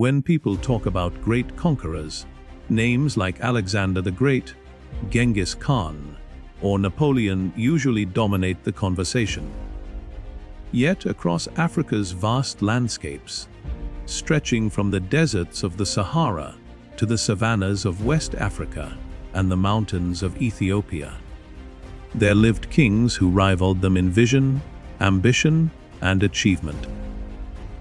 When people talk about great conquerors, names like Alexander the Great, Genghis Khan, or Napoleon usually dominate the conversation. Yet across Africa's vast landscapes, stretching from the deserts of the Sahara to the savannas of West Africa and the mountains of Ethiopia, there lived kings who rivaled them in vision, ambition, and achievement.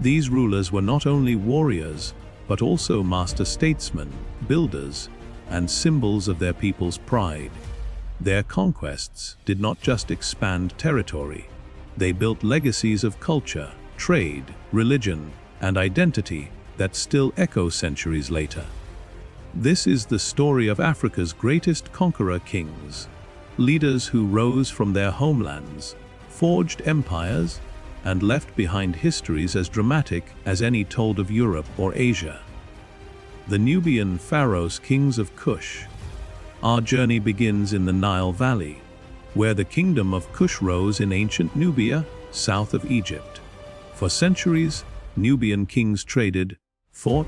These rulers were not only warriors, but also master statesmen, builders, and symbols of their people's pride. Their conquests did not just expand territory, they built legacies of culture, trade, religion, and identity that still echo centuries later. This is the story of Africa's greatest conqueror kings, leaders who rose from their homelands, forged empires, and left behind histories as dramatic as any told of Europe or Asia. The Nubian pharaohs, kings of Kush. Our journey begins in the Nile Valley, where the kingdom of Kush rose in ancient Nubia, south of Egypt. For centuries, Nubian kings traded, fought,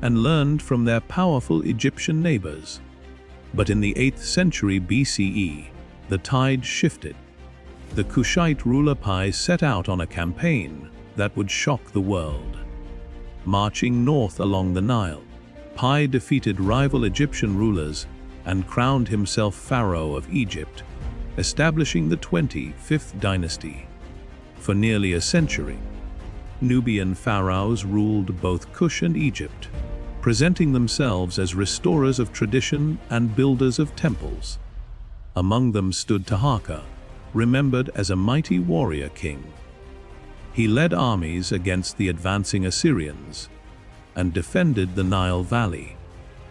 and learned from their powerful Egyptian neighbors. But in the 8th century BCE, the tide shifted. The Kushite ruler Piye set out on a campaign that would shock the world. Marching north along the Nile, Piye defeated rival Egyptian rulers and crowned himself pharaoh of Egypt, establishing the 25th dynasty. For nearly a century, Nubian pharaohs ruled both Kush and Egypt, presenting themselves as restorers of tradition and builders of temples. Among them stood Taharqa, remembered as a mighty warrior king. He led armies against the advancing Assyrians and defended the Nile Valley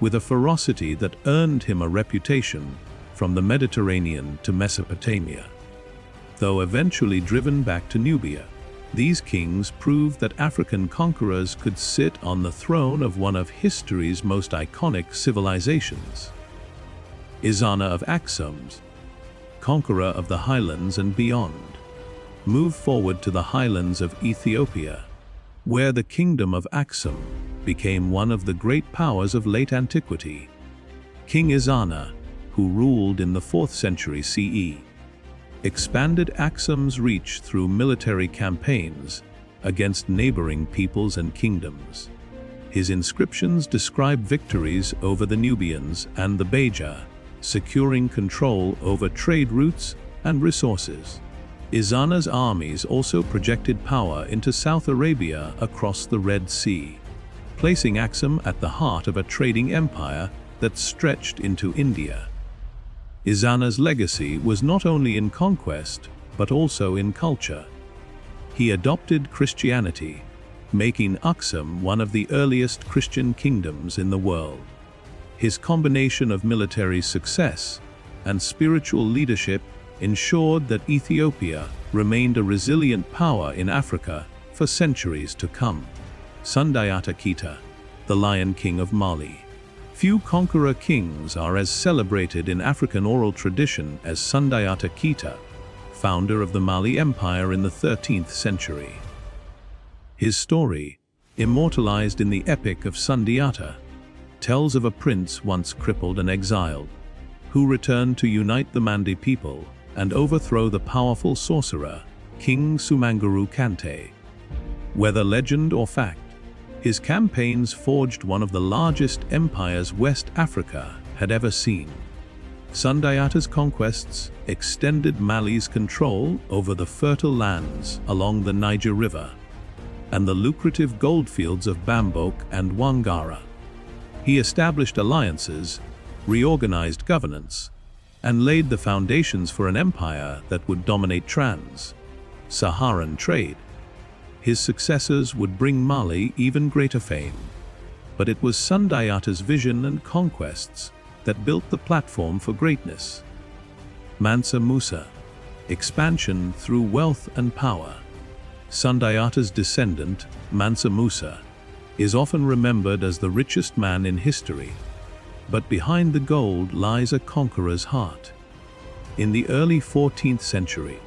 with a ferocity that earned him a reputation from the Mediterranean to Mesopotamia. Though eventually driven back to Nubia, these kings proved that African conquerors could sit on the throne of one of history's most iconic civilizations. Ezana of Axums, conqueror of the highlands and beyond, moved forward to the highlands of Ethiopia, where the kingdom of Axum became one of the great powers of late antiquity. King Ezana, who ruled in the 4th century CE, expanded Axum's reach through military campaigns against neighboring peoples and kingdoms. His inscriptions describe victories over the Nubians and the Beja, securing control over trade routes and resources. Ezana's armies also projected power into South Arabia across the Red Sea, placing Axum at the heart of a trading empire that stretched into India. Ezana's legacy was not only in conquest, but also in culture. He adopted Christianity, making Axum one of the earliest Christian kingdoms in the world. His combination of military success and spiritual leadership ensured that Ethiopia remained a resilient power in Africa for centuries to come. Sundiata Keita, the Lion King of Mali. Few conqueror kings are as celebrated in African oral tradition as Sundiata Keita, founder of the Mali Empire in the 13th century. His story, immortalized in the epic of Sundiata, tells of a prince once crippled and exiled, who returned to unite the Mandi people and overthrow the powerful sorcerer, King Sumanguru Kante. Whether legend or fact, his campaigns forged one of the largest empires West Africa had ever seen. Sundiata's conquests extended Mali's control over the fertile lands along the Niger River and the lucrative goldfields of Bambok and Wangara. He established alliances, reorganized governance, and laid the foundations for an empire that would dominate trans-Saharan trade. His successors would bring Mali even greater fame, but it was Sundiata's vision and conquests that built the platform for greatness. Mansa Musa, expansion through wealth and power. Sundiata's descendant, Mansa Musa, is often remembered as the richest man in history, but behind the gold lies a conqueror's heart. In the early 14th century,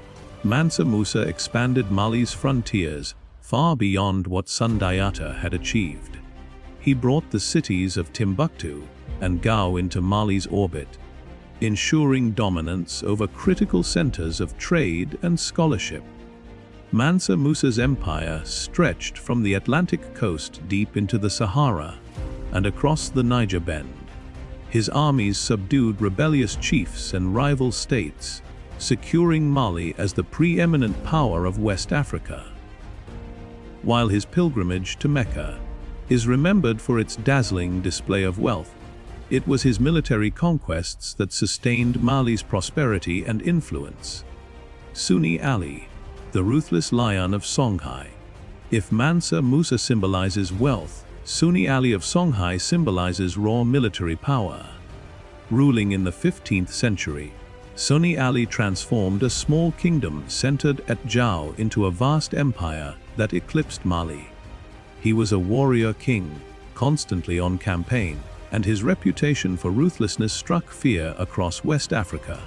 Mansa Musa expanded Mali's frontiers far beyond what Sundiata had achieved. He brought the cities of Timbuktu and Gao into Mali's orbit, ensuring dominance over critical centers of trade and scholarship. Mansa Musa's empire stretched from the Atlantic coast deep into the Sahara and across the Niger Bend. His armies subdued rebellious chiefs and rival states, securing Mali as the preeminent power of West Africa. While his pilgrimage to Mecca is remembered for its dazzling display of wealth, it was his military conquests that sustained Mali's prosperity and influence. Sunni Ali, the ruthless lion of Songhai. If Mansa Musa symbolizes wealth, Sunni Ali of Songhai symbolizes raw military power. Ruling in the 15th century, Sunni Ali transformed a small kingdom centered at Jao into a vast empire that eclipsed Mali. He was a warrior king, constantly on campaign, and his reputation for ruthlessness struck fear across West Africa.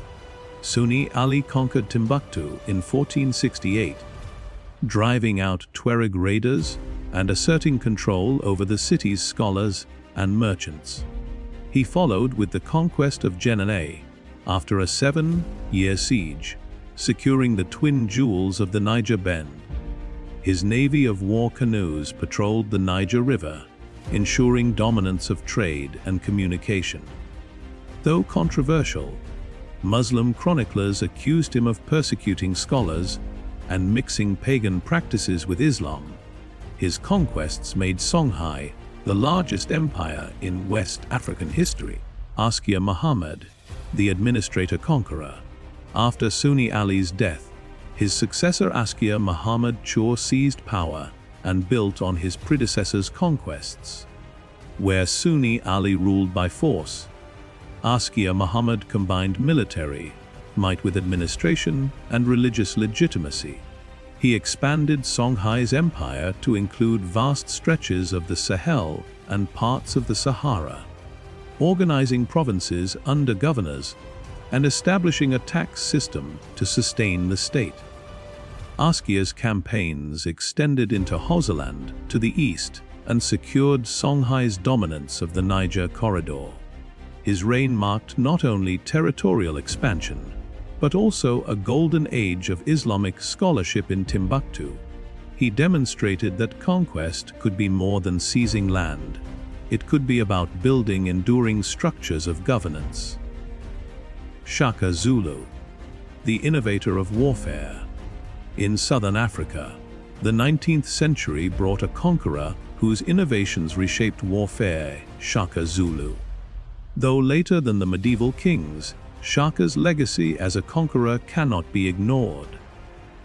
Sunni Ali conquered Timbuktu in 1468, driving out Tuareg raiders and asserting control over the city's scholars and merchants. He followed with the conquest of Genene after a 7-year siege, securing the twin jewels of the Niger Bend. His navy of war canoes patrolled the Niger River, ensuring dominance of trade and communication. Though controversial, Muslim chroniclers accused him of persecuting scholars and mixing pagan practices with Islam. His conquests made Songhai the largest empire in West African history. Askia Muhammad, the administrator-conqueror. After Sunni Ali's death, his successor Askia Muhammad seized power and built on his predecessor's conquests. Where Sunni Ali ruled by force, Askia Muhammad combined military might with administration and religious legitimacy. He expanded Songhai's empire to include vast stretches of the Sahel and parts of the Sahara, organizing provinces under governors and establishing a tax system to sustain the state. Askia's campaigns extended into Hausaland to the east and secured Songhai's dominance of the Niger corridor. His reign marked not only territorial expansion, but also a golden age of Islamic scholarship in Timbuktu. He demonstrated that conquest could be more than seizing land. It could be about building enduring structures of governance. Shaka Zulu, the innovator of warfare. In southern Africa, the 19th century brought a conqueror whose innovations reshaped warfare, Shaka Zulu. Though later than the medieval kings, Shaka's legacy as a conqueror cannot be ignored.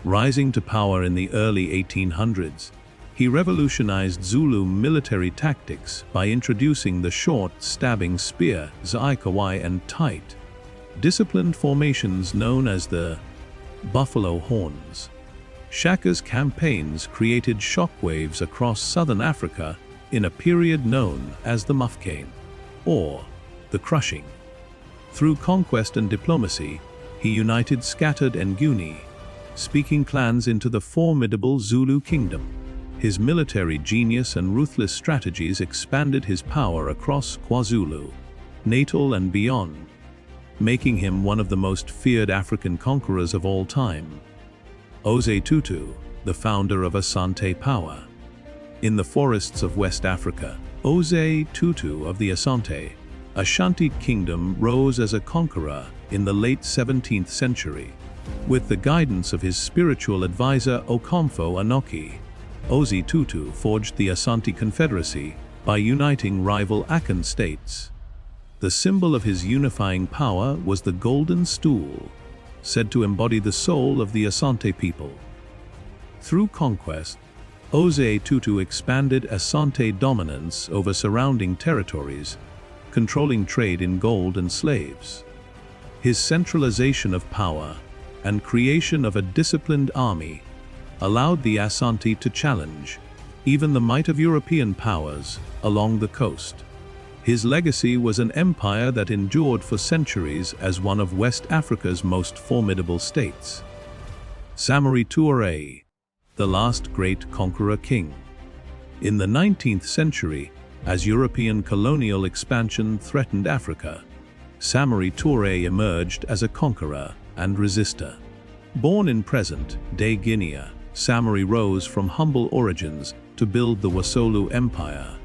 Rising to power in the early 1800s, he revolutionized Zulu military tactics by introducing the short, stabbing spear, Zaikawai, and tight, disciplined formations known as the buffalo horns. Shaka's campaigns created shockwaves across southern Africa in a period known as the Mufkane, or the Crushing. Through conquest and diplomacy, he united scattered Nguni, speaking clans into the formidable Zulu Kingdom. His military genius and ruthless strategies expanded his power across KwaZulu, Natal and beyond, making him one of the most feared African conquerors of all time. Osei Tutu, the founder of Asante power. In the forests of West Africa, Osei Tutu of the Asante Kingdom rose as a conqueror in the late 17th century. With the guidance of his spiritual advisor Okomfo Anoki, Osei Tutu forged the Asante Confederacy by uniting rival Akan states. The symbol of his unifying power was the golden stool, said to embody the soul of the Asante people. Through conquest, Osei Tutu expanded Asante dominance over surrounding territories, controlling trade in gold and slaves. His centralization of power and creation of a disciplined army allowed the Asante to challenge even the might of European powers along the coast. His legacy was an empire that endured for centuries as one of West Africa's most formidable states. Samory Touré, the last great conqueror king. In the 19th century, As European colonial expansion threatened Africa, Samory Touré emerged as a conqueror and resistor. Born in present-day Guinea, Samory rose from humble origins to build the Wassoulou Empire.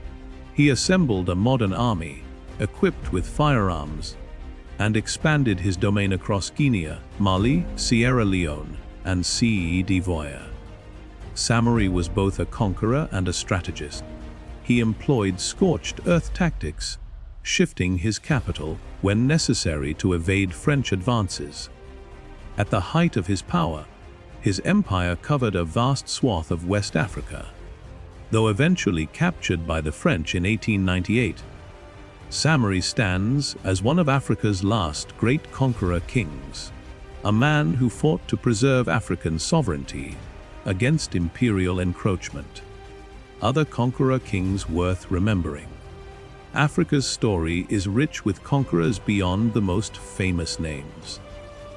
He assembled a modern army, equipped with firearms, and expanded his domain across Guinea, Mali, Sierra Leone, and Côte d'Ivoire. Samory was both a conqueror and a strategist. He employed scorched earth tactics, shifting his capital when necessary to evade French advances. At the height of his power, his empire covered a vast swath of West Africa. Though eventually captured by the French in 1898, Samory stands as one of Africa's last great conqueror kings, a man who fought to preserve African sovereignty against imperial encroachment. Other conqueror kings worth remembering. Africa's story is rich with conquerors beyond the most famous names.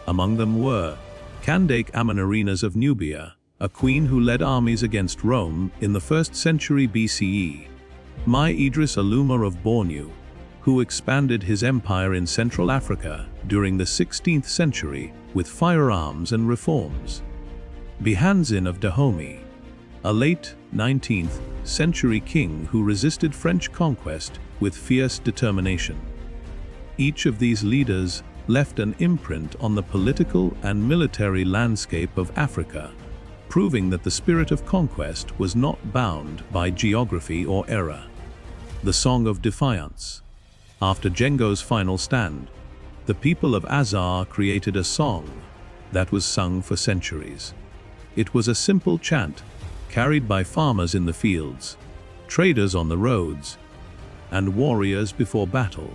Among them were Candace Amanarinas of Nubia, a queen who led armies against Rome in the 1st century BCE, Mai Idris Aluma of Bornu, who expanded his empire in Central Africa during the 16th century with firearms and reforms, Bihanzin of Dahomey, a late 19th century king who resisted French conquest with fierce determination. Each of these leaders left an imprint on the political and military landscape of Africa, proving that the spirit of conquest was not bound by geography or era. The Song of Defiance. After Django's final stand, the people of Azar created a song that was sung for centuries. It was a simple chant carried by farmers in the fields, traders on the roads, and warriors before battle.